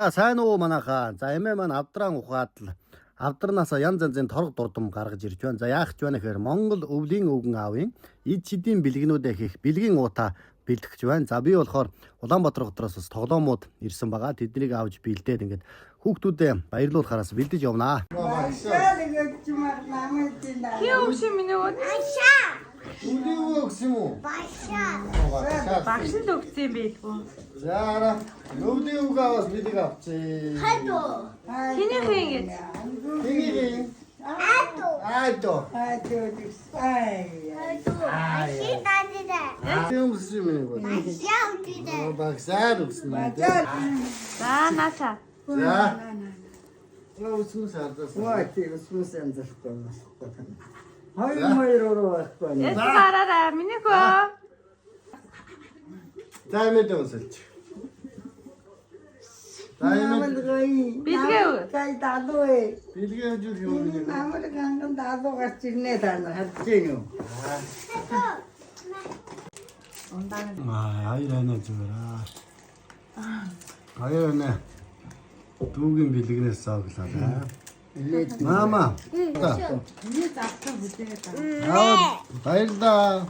Сайн уу манайхаа. За эмээ маань авдран ухаад л авдарнаас янз янзын торг дурдам гаргаж ирж байна. За яах ч байна гэхээр Монгол өвлийн өвгөн аавын эд шидийн бэлгэнүүдээ хийх бэлгийн уута бэлтгэж байна. За би болохоор Улаанбаатар хотроос бас тоглоомууд ирсэн байгаа. Тэднийг авч бэлдээд ингээд хүүхдүүдэд баярлуулахаас бэлдэж явнаа. Киовши миний өө. Үгүй өгсөн үү? Багш л өгсөн юм байлгүй. За өвлийн өвгөөс бэлэг авчи. Хиний хин гэж. Тэнийг Айдо. Юм сүм нэг. Багсаар өгсөн. За нааса. За. Өсмөс ардаас. Өсмөс амжилттай. Хоёр байхгүй. Эс гараараа миний хөө. Таймер дэвсэлч. Таймер Бэлгээ өг. Кай даадуу. бэлгээ хажуу юм нэг. Намайг ганган даадуу гарч ирнэ тань харж гинөө. Хайрана зүраа. Хайрана. Дүүгийн бэлгнээс зоглоо. Мама. Миний завтаа бүдээ. Баярлалаа.